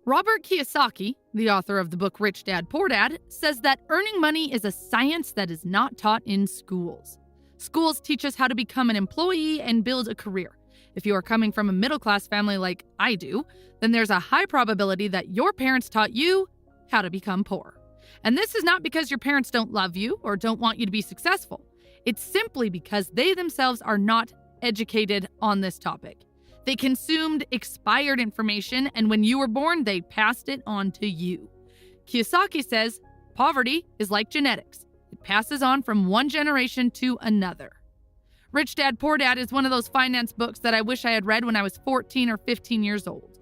Robert Kiyosaki, the author of the book Rich Dad, Poor Dad, says that earning money is a science that is not taught in schools. Schools teach us how to become an employee and build a career. If you are coming from a middle-class family like I do, then there's a high probability that your parents taught you how to become poor. And this is not because your parents don't love you or don't want you to be successful. It's simply because they themselves are not educated on this topic. They consumed expired information, and when you were born, they passed it on to you. Kiyosaki says, poverty is like genetics. It passes on from one generation to another. Rich Dad, Poor Dad is one of those finance books that I wish I had read when I was 14 or 15 years old.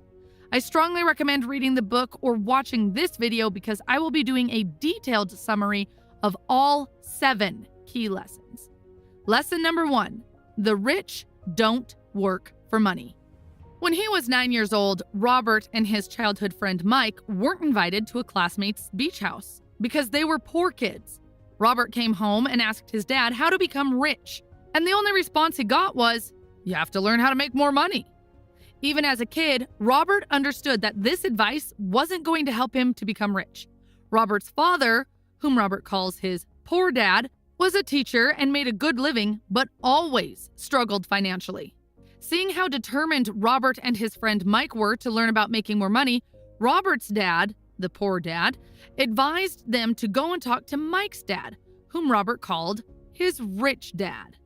I strongly recommend reading the book or watching this video because I will be doing a detailed summary of all 7 key lessons. Lesson number 1, the rich don't work for money. When he was 9 years old, Robert and his childhood friend Mike weren't invited to a classmate's beach house because they were poor kids. Robert came home and asked his dad how to become rich, and the only response he got was, "You have to learn how to make more money." Even as a kid, Robert understood that this advice wasn't going to help him to become rich. Robert's father, whom Robert calls his poor dad, was a teacher and made a good living, but always struggled financially. Seeing how determined Robert and his friend Mike were to learn about making more money, Robert's dad, the poor dad, advised them to go and talk to Mike's dad, whom Robert called his rich dad.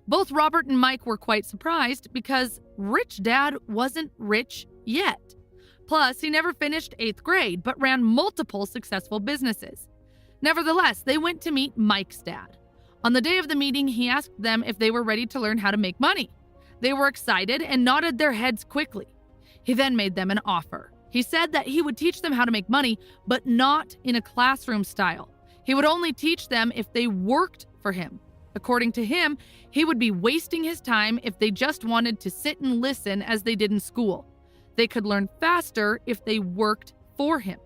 Both Robert and Mike were quite surprised because Rich Dad wasn't rich yet. Plus, he never finished 8th grade, but ran multiple successful businesses. Nevertheless, they went to meet Mike's dad. On the day of the meeting, he asked them if they were ready to learn how to make money. They were excited and nodded their heads quickly. He then made them an offer. He said that he would teach them how to make money, but not in a classroom style. He would only teach them if they worked for him. According to him, he would be wasting his time if they just wanted to sit and listen as they did in school. They could learn faster if they worked for him.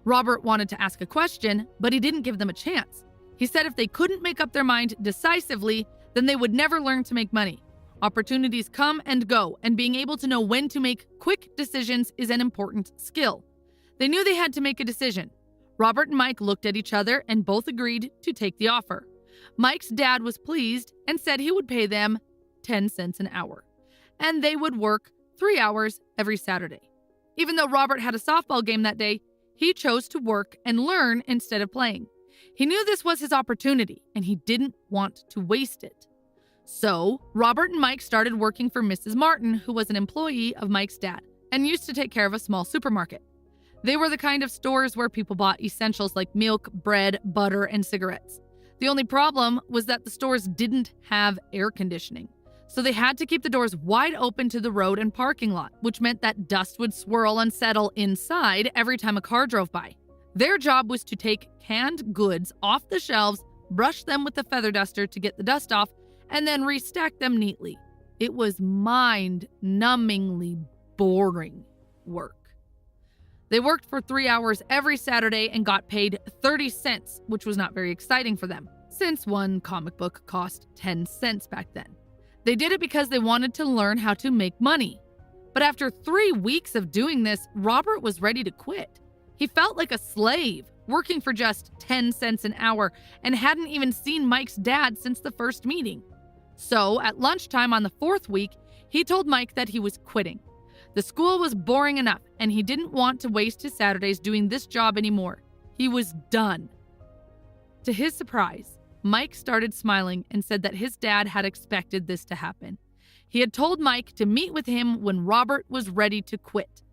Robert wanted to ask a question, but he didn't give them a chance. He said if they couldn't make up their mind decisively, then they would never learn to make money. Opportunities come and go, and being able to know when to make quick decisions is an important skill. They knew they had to make a decision. Robert and Mike looked at each other and both agreed to take the offer. Mike's dad was pleased and said he would pay them 10 cents an hour, and they would work 3 hours every Saturday. Even though Robert had a softball game that day, he chose to work and learn instead of playing. He knew this was his opportunity, and he didn't want to waste it. So, Robert and Mike started working for Mrs. Martin, who was an employee of Mike's dad, and used to take care of a small supermarket. They were the kind of stores where people bought essentials like milk, bread, butter, and cigarettes. The only problem was that the stores didn't have air conditioning, so they had to keep the doors wide open to the road and parking lot, which meant that dust would swirl and settle inside every time a car drove by. Their job was to take canned goods off the shelves, brush them with a feather duster to get the dust off, and then restack them neatly. It was mind-numbingly boring work. They worked for 3 hours every Saturday and got paid 30 cents, which was not very exciting for them, since one comic book cost 10 cents back then. They did it because they wanted to learn how to make money. But after 3 weeks of doing this, Robert was ready to quit. He felt like a slave, working for just 10 cents an hour, and hadn't even seen Mike's dad since the first meeting. So, at lunchtime on the 4th week, he told Mike that he was quitting. The school was boring enough, and he didn't want to waste his Saturdays doing this job anymore. He was done. To his surprise, Mike started smiling and said that his dad had expected this to happen. He had told Mike to meet with him when Robert was ready to quit.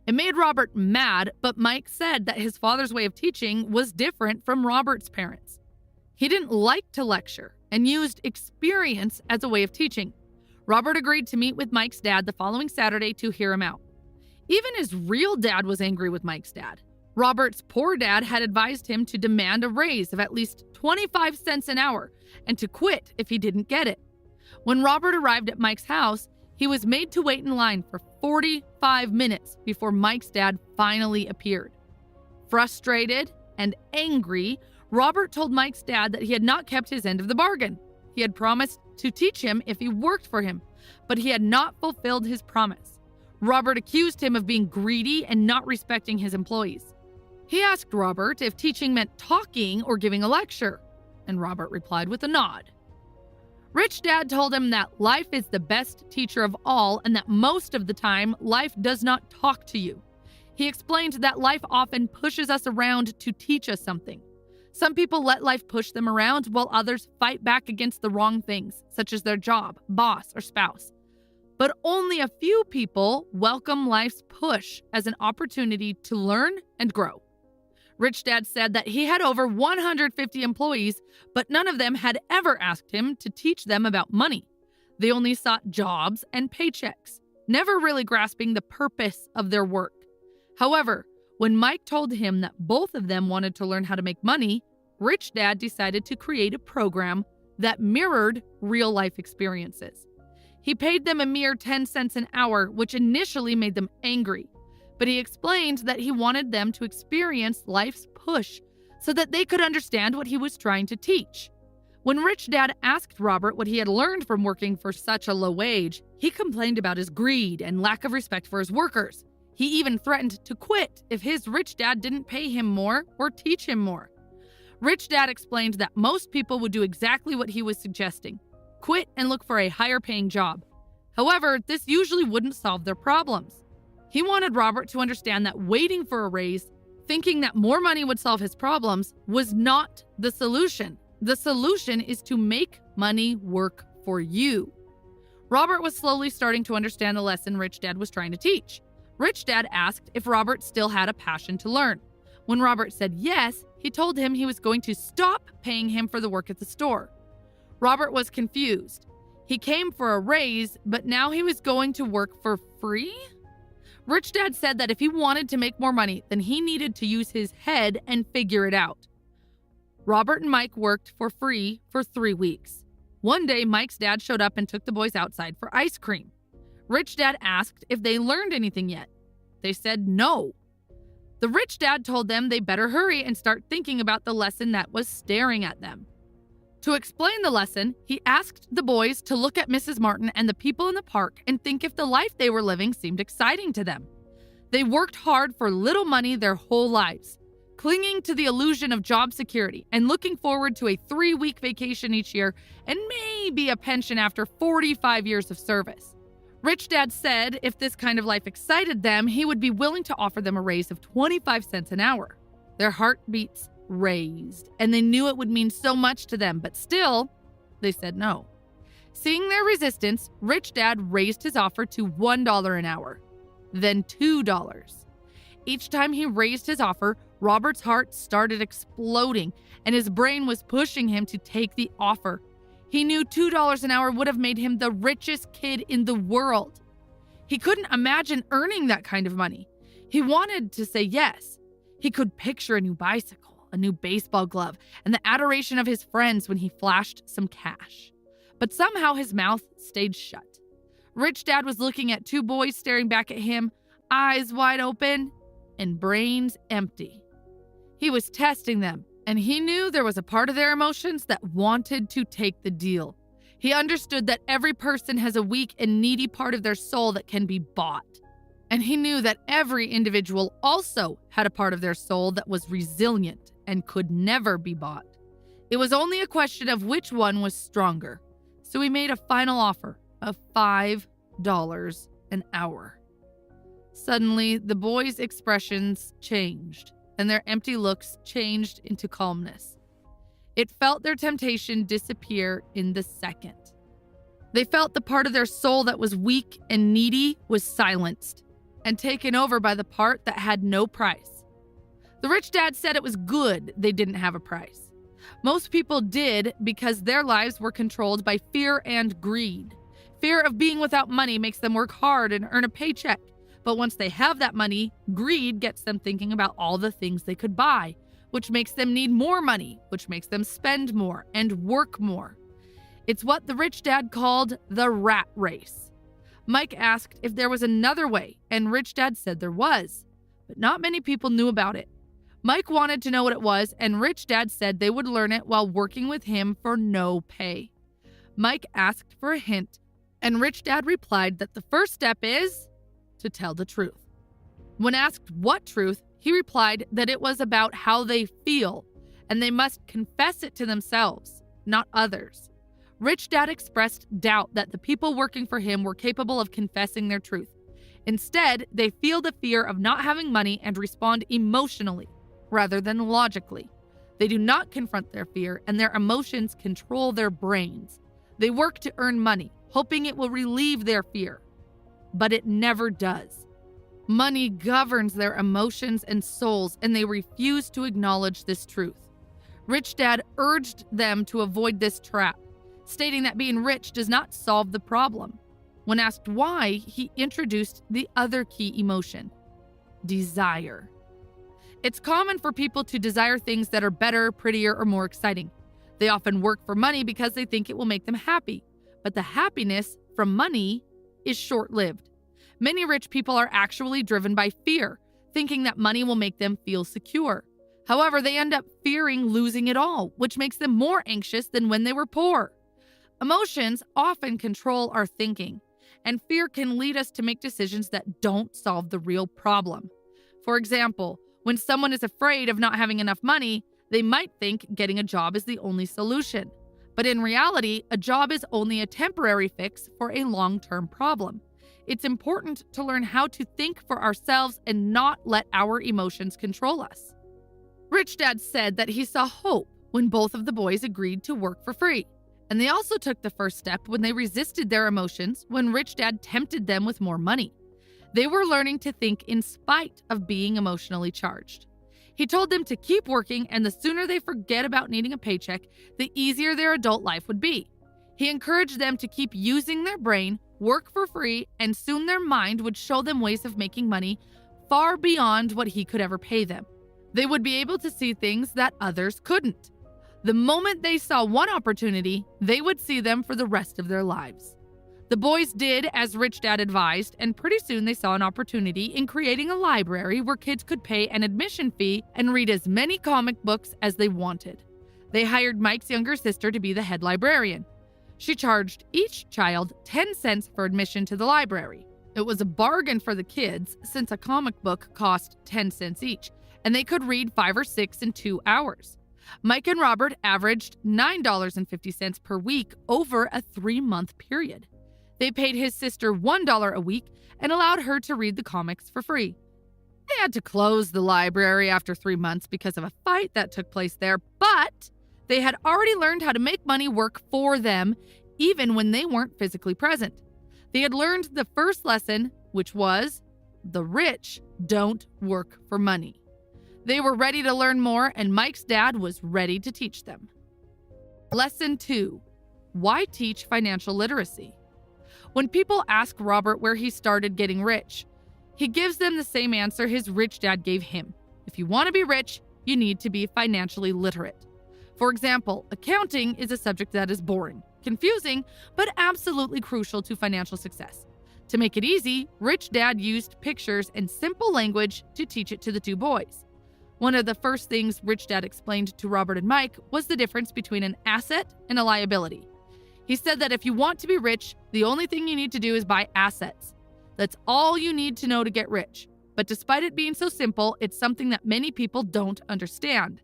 It made Robert mad, but Mike said that his father's way of teaching was different from Robert's parents. He didn't like to lecture and used experience as a way of teaching. Robert agreed to meet with Mike's dad the following Saturday to hear him out. Even his real dad was angry with Mike's dad. Robert's poor dad had advised him to demand a raise of at least 25 cents an hour and to quit if he didn't get it. When Robert arrived at Mike's house, he was made to wait in line for 45 minutes before Mike's dad finally appeared. Frustrated and angry, Robert told Mike's dad that he had not kept his end of the bargain. He had promised to teach him if he worked for him, but he had not fulfilled his promise. Robert accused him of being greedy and not respecting his employees. He asked Robert if teaching meant talking or giving a lecture, and Robert replied with a nod. Rich Dad told him that life is the best teacher of all and that most of the time, life does not talk to you. He explained that life often pushes us around to teach us something. Some people let life push them around while others fight back against the wrong things, such as their job, boss, or spouse. But only a few people welcome life's push as an opportunity to learn and grow. Rich Dad said that he had over 150 employees, but none of them had ever asked him to teach them about money. They only sought jobs and paychecks, never really grasping the purpose of their work. However, when Mike told him that both of them wanted to learn how to make money, Rich Dad decided to create a program that mirrored real-life experiences. He paid them a mere 10 cents an hour, which initially made them angry. But he explained that he wanted them to experience life's push so that they could understand what he was trying to teach. When Rich Dad asked Robert what he had learned from working for such a low wage, he complained about his greed and lack of respect for his workers. He even threatened to quit if his rich dad didn't pay him more or teach him more. Rich Dad explained that most people would do exactly what he was suggesting: quit and look for a higher paying job. However, this usually wouldn't solve their problems. He wanted Robert to understand that waiting for a raise, thinking that more money would solve his problems, was not the solution. The solution is to make money work for you. Robert was slowly starting to understand the lesson Rich Dad was trying to teach. Rich Dad asked if Robert still had a passion to learn. When Robert said yes, he told him he was going to stop paying him for the work at the store. Robert was confused. He came for a raise, but now he was going to work for free? Rich Dad said that if he wanted to make more money, then he needed to use his head and figure it out. Robert and Mike worked for free for 3 weeks. One day, Mike's dad showed up and took the boys outside for ice cream. Rich Dad asked if they learned anything yet. They said no. The Rich Dad told them they better hurry and start thinking about the lesson that was staring at them. To explain the lesson, he asked the boys to look at Mrs. Martin and the people in the park and think if the life they were living seemed exciting to them. They worked hard for little money their whole lives, clinging to the illusion of job security and looking forward to a 3-week vacation each year and maybe a pension after 45 years of service. Rich Dad said if this kind of life excited them, he would be willing to offer them a raise of 25 cents an hour. Their heartbeats raised, and they knew it would mean so much to them, but still, they said no. Seeing their resistance, Rich Dad raised his offer to $1 an hour, then $2. Each time he raised his offer, Robert's heart started exploding, and his brain was pushing him to take the offer. He knew $2 an hour would have made him the richest kid in the world. He couldn't imagine earning that kind of money. He wanted to say yes. He could picture a new bicycle, a new baseball glove, and the adoration of his friends when he flashed some cash. But somehow his mouth stayed shut. Rich Dad was looking at 2 boys staring back at him, eyes wide open and brains empty. He was testing them, and he knew there was a part of their emotions that wanted to take the deal. He understood that every person has a weak and needy part of their soul that can be bought. And he knew that every individual also had a part of their soul that was resilient and could never be bought. It was only a question of which one was stronger. So he made a final offer of $5 an hour. Suddenly, the boys' expressions changed, and their empty looks changed into calmness. It felt their temptation disappear in the second. They felt the part of their soul that was weak and needy was silenced and taken over by the part that had no price. The Rich Dad said it was good they didn't have a price. Most people did because their lives were controlled by fear and greed. Fear of being without money makes them work hard and earn a paycheck. But once they have that money, greed gets them thinking about all the things they could buy, which makes them need more money, which makes them spend more and work more. It's what the Rich Dad called the rat race. Mike asked if there was another way, and Rich Dad said there was, but not many people knew about it. Mike wanted to know what it was, and Rich Dad said they would learn it while working with him for no pay. Mike asked for a hint, and Rich Dad replied that the first step is to tell the truth. When asked what truth, he replied that it was about how they feel, and they must confess it to themselves, not others. Rich Dad expressed doubt that the people working for him were capable of confessing their truth. Instead, they feel the fear of not having money and respond emotionally rather than logically. They do not confront their fear, and their emotions control their brains. They work to earn money, hoping it will relieve their fear. But it never does. Money governs their emotions and souls, and they refuse to acknowledge this truth. Rich Dad urged them to avoid this trap, stating that being rich does not solve the problem. When asked why, he introduced the other key emotion: desire. It's common for people to desire things that are better, prettier, or more exciting. They often work for money because they think it will make them happy, but the happiness from money is short-lived. Many rich people are actually driven by fear, thinking that money will make them feel secure. However, they end up fearing losing it all, which makes them more anxious than when they were poor. Emotions often control our thinking, and fear can lead us to make decisions that don't solve the real problem. For example, when someone is afraid of not having enough money, they might think getting a job is the only solution. But in reality, a job is only a temporary fix for a long-term problem. It's important to learn how to think for ourselves and not let our emotions control us. Rich Dad said that he saw hope when both of the boys agreed to work for free. And they also took the first step when they resisted their emotions when Rich Dad tempted them with more money. They were learning to think in spite of being emotionally charged. He told them to keep working, and the sooner they forget about needing a paycheck, the easier their adult life would be. He encouraged them to keep using their brain, work for free, and soon their mind would show them ways of making money far beyond what he could ever pay them. They would be able to see things that others couldn't. The moment they saw one opportunity, they would see them for the rest of their lives. The boys did as Rich Dad advised, and pretty soon they saw an opportunity in creating a library where kids could pay an admission fee and read as many comic books as they wanted. They hired Mike's younger sister to be the head librarian. She charged each child 10 cents for admission to the library. It was a bargain for the kids since a comic book cost 10 cents each, and they could read 5 or 6 in 2 hours. Mike and Robert averaged $9.50 per week over a 3-month period. They paid his sister $1 a week and allowed her to read the comics for free. They had to close the library after 3 months because of a fight that took place there, but they had already learned how to make money work for them, even when they weren't physically present. They had learned the first lesson, which was, the rich don't work for money. They were ready to learn more, and Mike's dad was ready to teach them. Lesson 2. Why teach financial literacy? When people ask Robert where he started getting rich, he gives them the same answer his rich dad gave him. If you want to be rich, you need to be financially literate. For example, accounting is a subject that is boring, confusing, but absolutely crucial to financial success. To make it easy, Rich Dad used pictures and simple language to teach it to the two boys. One of the first things Rich Dad explained to Robert and Mike was the difference between an asset and a liability. He said that if you want to be rich, the only thing you need to do is buy assets. That's all you need to know to get rich. But despite it being so simple, it's something that many people don't understand.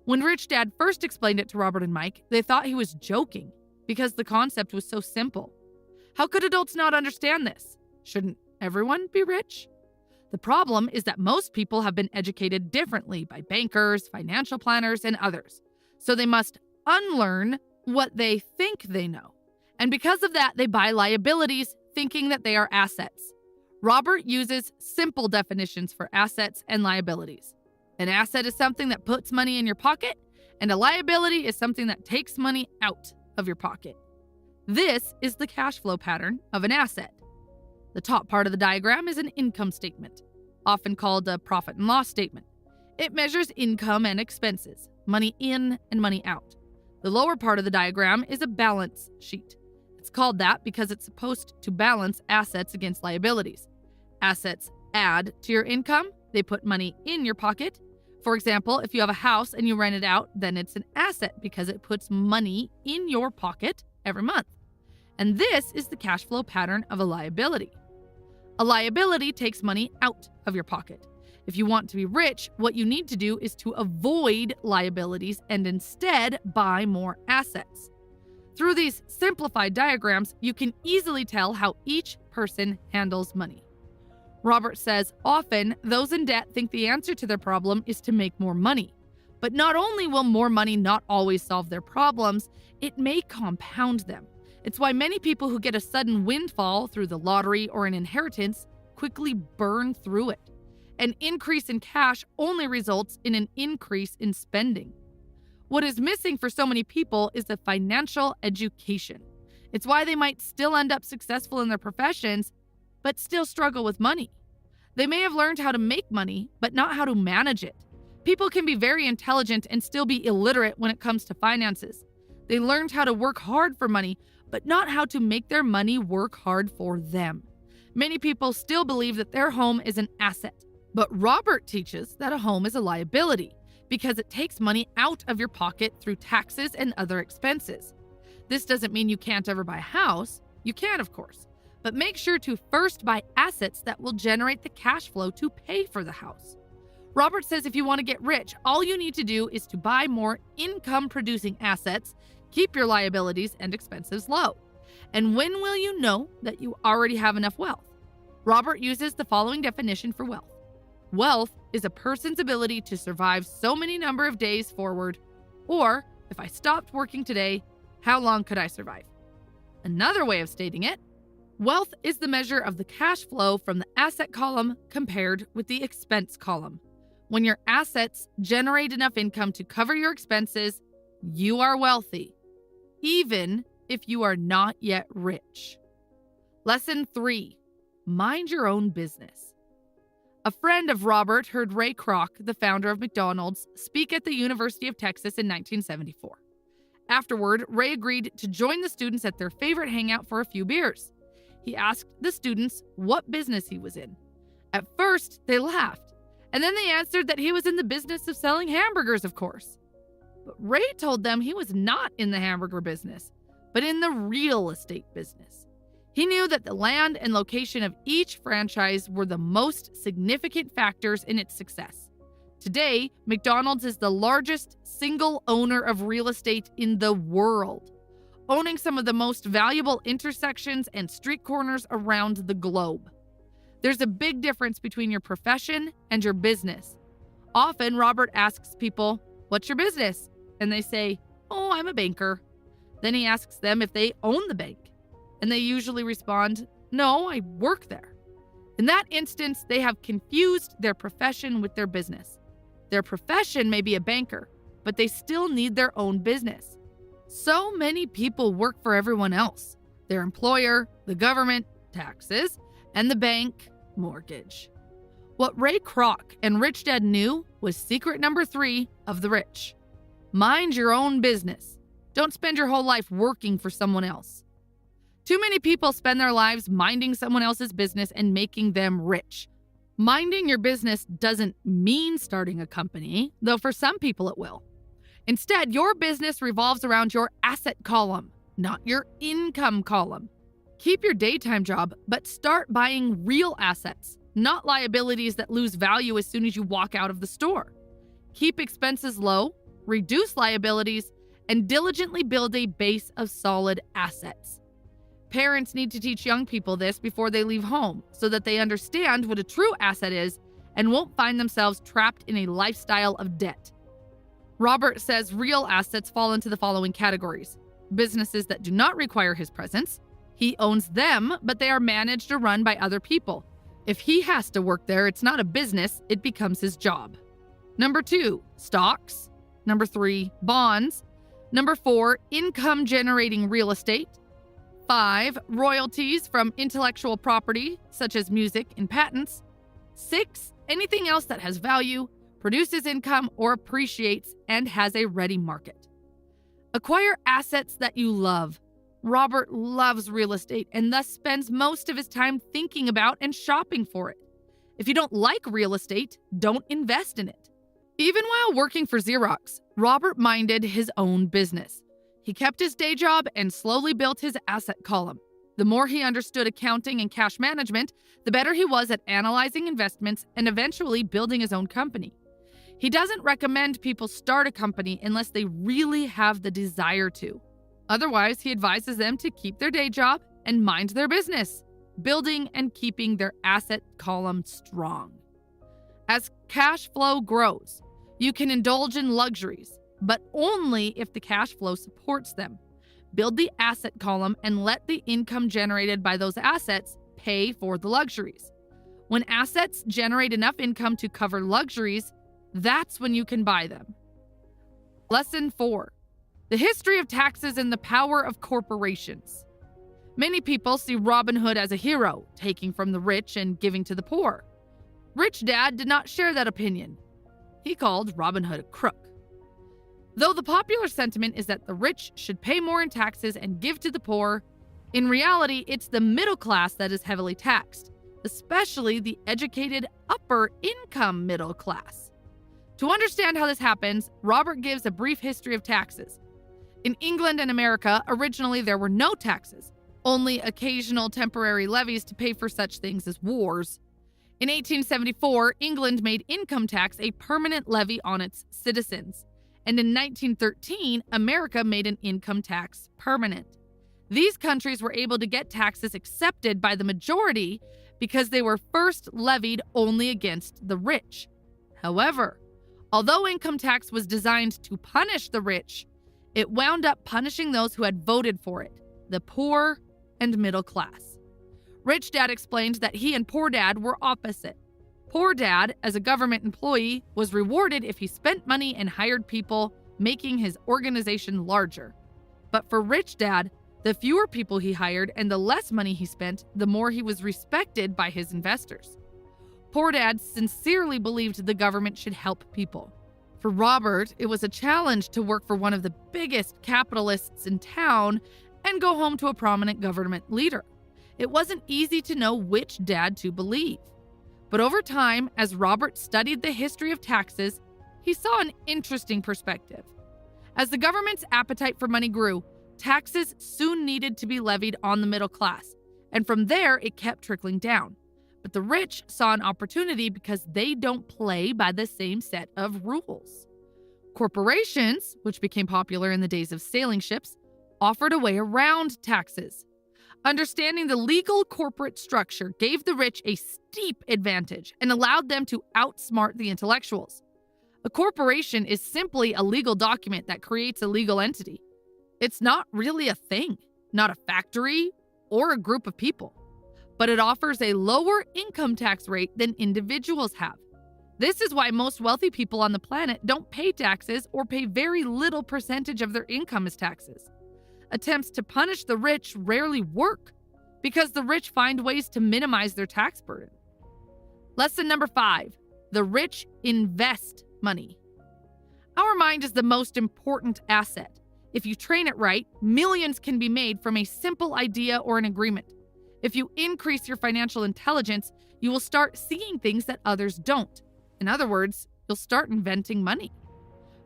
When Rich Dad first explained it to Robert and Mike, they thought he was joking because the concept was so simple. How could adults not understand this? Shouldn't everyone be rich? The problem is that most people have been educated differently by bankers, financial planners, and others. So they must unlearn what they think they know. And because of that, they buy liabilities, thinking that they are assets. Robert uses simple definitions for assets and liabilities. An asset is something that puts money in your pocket, and a liability is something that takes money out of your pocket. This is the cash flow pattern of an asset. The top part of the diagram is an income statement, often called a profit and loss statement. It measures income and expenses, money in and money out. The lower part of the diagram is a balance sheet. It's called that because it's supposed to balance assets against liabilities. Assets add to your income. They put money in your pocket. For example, if you have a house and you rent it out, then it's an asset because it puts money in your pocket every month. And this is the cash flow pattern of a liability. A liability takes money out of your pocket. If you want to be rich, what you need to do is to avoid liabilities and instead buy more assets. Through these simplified diagrams, you can easily tell how each person handles money. Robert says often those in debt think the answer to their problem is to make more money. But not only will more money not always solve their problems, it may compound them. It's why many people who get a sudden windfall through the lottery or an inheritance quickly burn through it. An increase in cash only results in an increase in spending. What is missing for so many people is a financial education. It's why they might still end up successful in their professions, but still struggle with money. They may have learned how to make money, but not how to manage it. People can be very intelligent and still be illiterate when it comes to finances. They learned how to work hard for money, but not how to make their money work hard for them. Many people still believe that their home is an asset, but Robert teaches that a home is a liability because it takes money out of your pocket through taxes and other expenses. This doesn't mean you can't ever buy a house. You can, of course, but make sure to first buy assets that will generate the cash flow to pay for the house. Robert says if you want to get rich, all you need to do is to buy more income-producing assets, keep your liabilities and expenses low. And when will you know that you already have enough wealth? Robert uses the following definition for wealth. Wealth is a person's ability to survive so many number of days forward, or if I stopped working today, how long could I survive? Another way of stating it, wealth is the measure of the cash flow from the asset column compared with the expense column. When your assets generate enough income to cover your expenses, you are wealthy, even if you are not yet rich. Lesson 3, mind your own business. A friend of Robert heard Ray Kroc, the founder of McDonald's, speak at the University of Texas in 1974. Afterward, Ray agreed to join the students at their favorite hangout for a few beers. He asked the students what business he was in. At first, they laughed, and then they answered that he was in the business of selling hamburgers, of course. But Ray told them he was not in the hamburger business, but in the real estate business. He knew that the land and location of each franchise were the most significant factors in its success. Today, McDonald's is the largest single owner of real estate in the world, owning some of the most valuable intersections and street corners around the globe. There's a big difference between your profession and your business. Often, Robert asks people, "What's your business?" And they say, "Oh, I'm a banker." Then he asks them if they own the bank. And they usually respond, "No, I work there." In that instance, they have confused their profession with their business. Their profession may be a banker, but they still need their own business. So many people work for everyone else: their employer, the government, taxes, and the bank, mortgage. What Ray Kroc and Rich Dad knew was secret number 3 of the rich. Mind your own business. Don't spend your whole life working for someone else. Too many people spend their lives minding someone else's business and making them rich. Minding your business doesn't mean starting a company, though for some people it will. Instead, your business revolves around your asset column, not your income column. Keep your daytime job, but start buying real assets, not liabilities that lose value as soon as you walk out of the store. Keep expenses low, reduce liabilities, and diligently build a base of solid assets. Parents need to teach young people this before they leave home so that they understand what a true asset is and won't find themselves trapped in a lifestyle of debt. Robert says real assets fall into the following categories: businesses that do not require his presence. He owns them, but they are managed or run by other people. If he has to work there, it's not a business, it becomes his job. Number 2, stocks. Number 3, bonds. Number 4, income-generating real estate. 5, royalties from intellectual property, such as music and patents. 6, anything else that has value, produces income, or appreciates and has a ready market. Acquire assets that you love. Robert loves real estate and thus spends most of his time thinking about and shopping for it. If you don't like real estate, don't invest in it. Even while working for Xerox, Robert minded his own business. He kept his day job and slowly built his asset column. The more he understood accounting and cash management, the better he was at analyzing investments and eventually building his own company. He doesn't recommend people start a company unless they really have the desire to. Otherwise, he advises them to keep their day job and mind their business, building and keeping their asset column strong. As cash flow grows, you can indulge in luxuries, but only if the cash flow supports them. Build the asset column and let the income generated by those assets pay for the luxuries. When assets generate enough income to cover luxuries, that's when you can buy them. Lesson 4. The history of taxes and the power of corporations. Many people see Robin Hood as a hero, taking from the rich and giving to the poor. Rich Dad did not share that opinion. He called Robin Hood a crook. Though the popular sentiment is that the rich should pay more in taxes and give to the poor, in reality, it's the middle class that is heavily taxed, especially the educated upper income middle class. To understand how this happens, Robert gives a brief history of taxes. In England and America, originally there were no taxes, only occasional temporary levies to pay for such things as wars. In 1874, England made income tax a permanent levy on its citizens. And in 1913, America made an income tax permanent. These countries were able to get taxes accepted by the majority because they were first levied only against the rich. However, although income tax was designed to punish the rich, it wound up punishing those who had voted for it, the poor and middle class. Rich Dad explained that he and Poor Dad were opposite. Poor Dad, as a government employee, was rewarded if he spent money and hired people, making his organization larger. But for Rich Dad, the fewer people he hired and the less money he spent, the more he was respected by his investors. Poor Dad sincerely believed the government should help people. For Robert, it was a challenge to work for one of the biggest capitalists in town and go home to a prominent government leader. It wasn't easy to know which dad to believe. But over time, as Robert studied the history of taxes, he saw an interesting perspective. As the government's appetite for money grew, taxes soon needed to be levied on the middle class, and from there it kept trickling down. But the rich saw an opportunity because they don't play by the same set of rules. Corporations, which became popular in the days of sailing ships, offered a way around taxes. Understanding the legal corporate structure gave the rich a steep advantage and allowed them to outsmart the intellectuals. A corporation is simply a legal document that creates a legal entity. It's not really a thing, not a factory or a group of people, but it offers a lower income tax rate than individuals have. This is why most wealthy people on the planet don't pay taxes or pay very little percentage of their income as taxes. Attempts to punish the rich rarely work because the rich find ways to minimize their tax burden. Lesson number 5, the rich invest money. Our mind is the most important asset. If you train it right, millions can be made from a simple idea or an agreement. If you increase your financial intelligence, you will start seeing things that others don't. In other words, you'll start inventing money.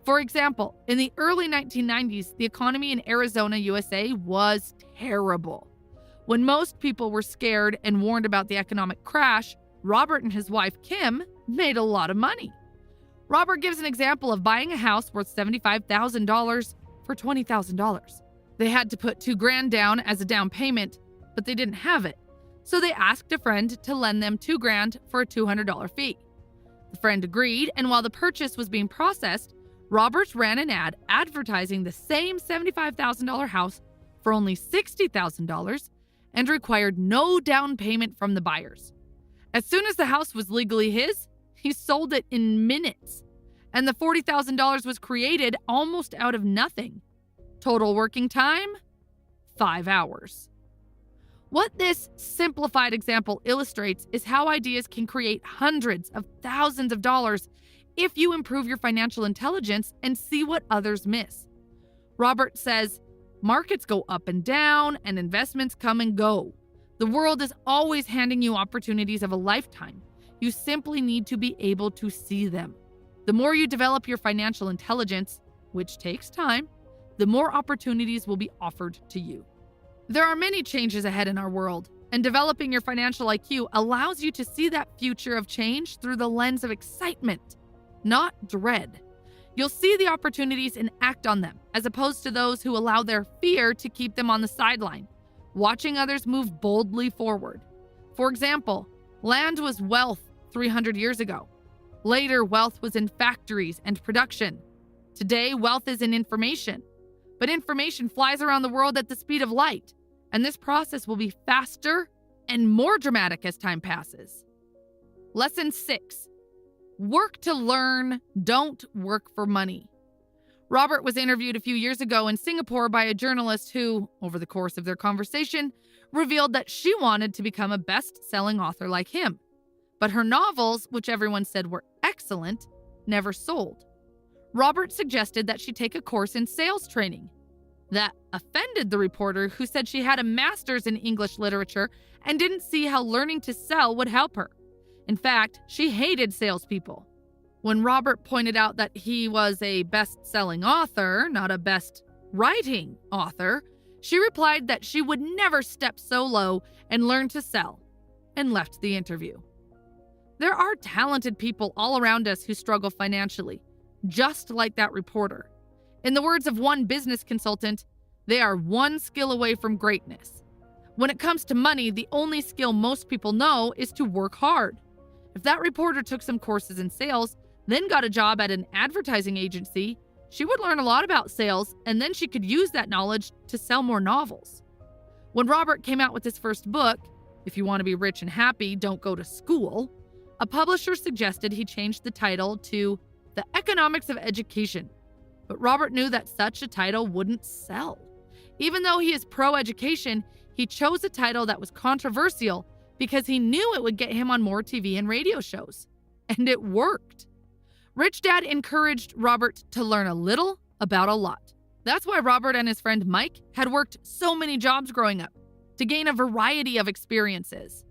For example, in the early 1990s, the economy in Arizona, USA was terrible. When most people were scared and warned about the economic crash, Robert and his wife, Kim, made a lot of money. Robert gives an example of buying a house worth $75,000 for $20,000. They had to put $2,000 down as a down payment, but they didn't have it. So they asked a friend to lend them $2,000 for a $200 fee. The friend agreed, and while the purchase was being processed, Robert ran an ad advertising the same $75,000 house for only $60,000 and required no down payment from the buyers. As soon as the house was legally his, he sold it in minutes, and the $40,000 was created almost out of nothing. Total working time? 5 hours. What this simplified example illustrates is how ideas can create hundreds of thousands of dollars if you improve your financial intelligence and see what others miss. Robert says, markets go up and down and investments come and go. The world is always handing you opportunities of a lifetime. You simply need to be able to see them. The more you develop your financial intelligence, which takes time, the more opportunities will be offered to you. There are many changes ahead in our world, and developing your financial IQ allows you to see that future of change through the lens of excitement, not dread. You'll see the opportunities and act on them, as opposed to those who allow their fear to keep them on the sideline, watching others move boldly forward. For example, land was wealth 300 years ago. Later, wealth was in factories and production. Today, wealth is in information. But information flies around the world at the speed of light, and this process will be faster and more dramatic as time passes. Lesson 6. Work to learn, don't work for money. Robert was interviewed a few years ago in Singapore by a journalist who, over the course of their conversation, revealed that she wanted to become a best-selling author like him. But her novels, which everyone said were excellent, never sold. Robert suggested that she take a course in sales training. That offended the reporter, who said she had a master's in English literature and didn't see how learning to sell would help her. In fact, she hated salespeople. When Robert pointed out that he was a best-selling author, not a best-writing author, she replied that she would never step so low and learn to sell, and left the interview. There are talented people all around us who struggle financially, just like that reporter. In the words of one business consultant, they are one skill away from greatness. When it comes to money, the only skill most people know is to work hard. If that reporter took some courses in sales, then got a job at an advertising agency, she would learn a lot about sales, and then she could use that knowledge to sell more novels. When Robert came out with his first book, If You Want to Be Rich and Happy, Don't Go to School, a publisher suggested he change the title to The Economics of Education. But Robert knew that such a title wouldn't sell. Even though he is pro-education, he chose a title that was controversial because he knew it would get him on more TV and radio shows. And it worked. Rich Dad encouraged Robert to learn a little about a lot. That's why Robert and his friend Mike had worked so many jobs growing up, to gain a variety of experiences.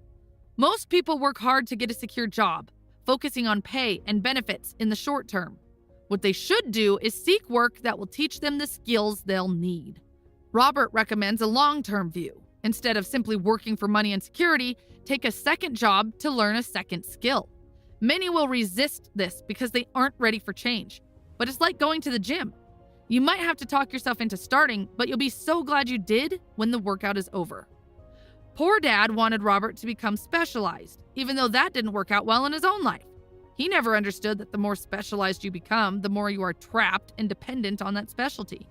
Most people work hard to get a secure job, focusing on pay and benefits in the short term. What they should do is seek work that will teach them the skills they'll need. Robert recommends a long-term view. Instead of simply working for money and security, take a second job to learn a second skill. Many will resist this because they aren't ready for change. But it's like going to the gym. You might have to talk yourself into starting, but you'll be so glad you did when the workout is over. Poor Dad wanted Robert to become specialized, even though that didn't work out well in his own life. He never understood that the more specialized you become, the more you are trapped and dependent on that specialty.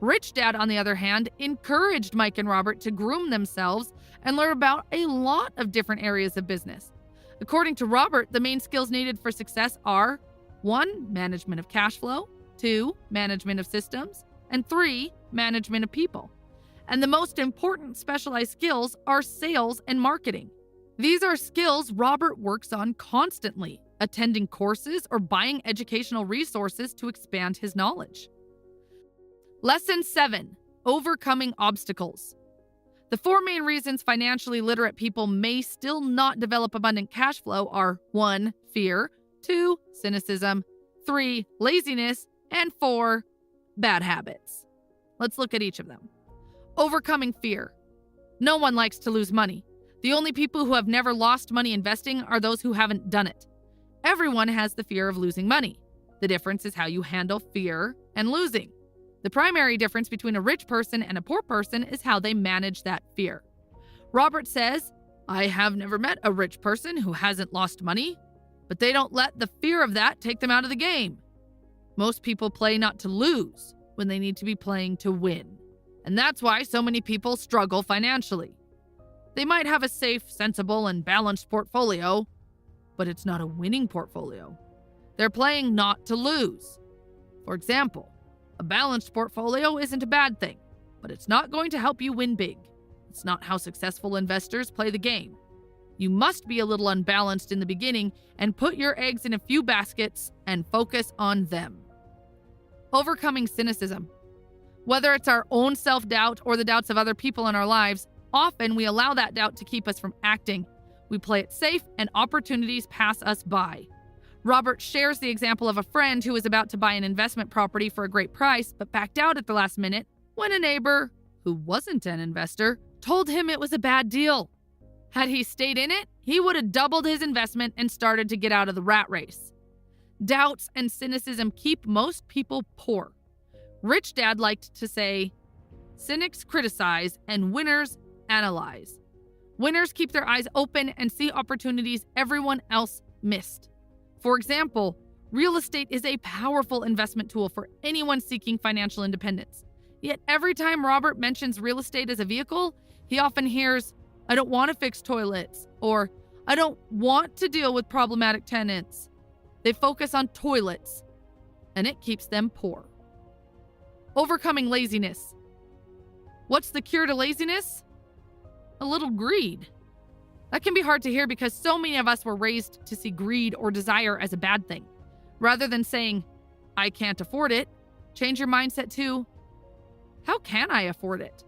Rich Dad, on the other hand, encouraged Mike and Robert to groom themselves and learn about a lot of different areas of business. According to Robert, the main skills needed for success are 1. Management of cash flow, 2. Management of systems, and 3. Management of people. And the most important specialized skills are sales and marketing. These are skills Robert works on constantly, attending courses or buying educational resources to expand his knowledge. Lesson 7. Overcoming obstacles. The 4 main reasons financially literate people may still not develop abundant cash flow are 1. Fear, 2. Cynicism, 3. Laziness, and 4. Bad habits. Let's look at each of them. Overcoming fear. No one likes to lose money. The only people who have never lost money investing are those who haven't done it. Everyone has the fear of losing money. The difference is how you handle fear and losing. The primary difference between a rich person and a poor person is how they manage that fear. Robert says, I have never met a rich person who hasn't lost money, but they don't let the fear of that take them out of the game. Most people play not to lose when they need to be playing to win. And that's why so many people struggle financially. They might have a safe, sensible, and balanced portfolio, but it's not a winning portfolio. They're playing not to lose. For example, a balanced portfolio isn't a bad thing, but it's not going to help you win big. It's not how successful investors play the game. You must be a little unbalanced in the beginning and put your eggs in a few baskets and focus on them. Overcoming cynicism. Whether it's our own self-doubt or the doubts of other people in our lives, often we allow that doubt to keep us from acting. We play it safe and opportunities pass us by. Robert shares the example of a friend who was about to buy an investment property for a great price but backed out at the last minute when a neighbor, who wasn't an investor, told him it was a bad deal. Had he stayed in it, he would have doubled his investment and started to get out of the rat race. Doubts and cynicism keep most people poor. Rich Dad liked to say, cynics criticize and winners analyze. Winners keep their eyes open and see opportunities everyone else missed. For example, real estate is a powerful investment tool for anyone seeking financial independence. Yet every time Robert mentions real estate as a vehicle, he often hears, I don't want to fix toilets, or I don't want to deal with problematic tenants. They focus on toilets, and it keeps them poor. Overcoming laziness. What's the cure to laziness? A little greed. That can be hard to hear because so many of us were raised to see greed or desire as a bad thing. Rather than saying, I can't afford it, change your mindset to, how can I afford it?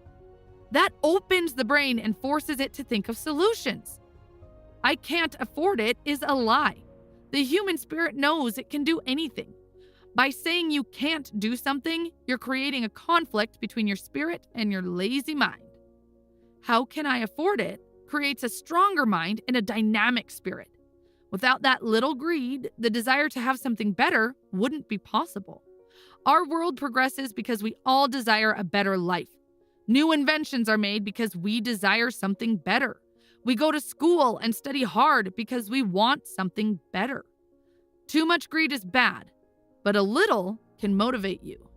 That opens the brain and forces it to think of solutions. I can't afford it is a lie. The human spirit knows it can do anything. By saying you can't do something, you're creating a conflict between your spirit and your lazy mind. How can I afford it creates a stronger mind and a dynamic spirit. Without that little greed, the desire to have something better wouldn't be possible. Our world progresses because we all desire a better life. New inventions are made because we desire something better. We go to school and study hard because we want something better. Too much greed is bad, but a little can motivate you.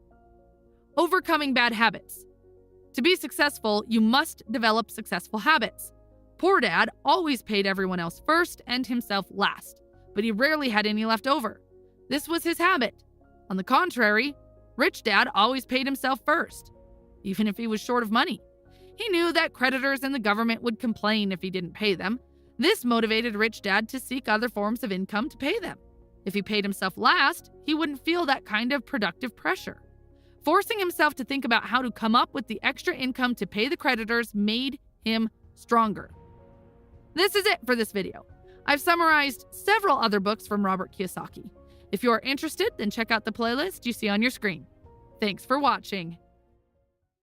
Overcoming bad habits. To be successful, you must develop successful habits. Poor Dad always paid everyone else first and himself last, but he rarely had any left over. This was his habit. On the contrary, Rich Dad always paid himself first, even if he was short of money. He knew that creditors and the government would complain if he didn't pay them. This motivated Rich Dad to seek other forms of income to pay them. If he paid himself last, he wouldn't feel that kind of productive pressure. Forcing himself to think about how to come up with the extra income to pay the creditors made him stronger. This is it for this video. I've summarized several other books from Robert Kiyosaki. If you are interested, then check out the playlist you see on your screen. Thanks for watching.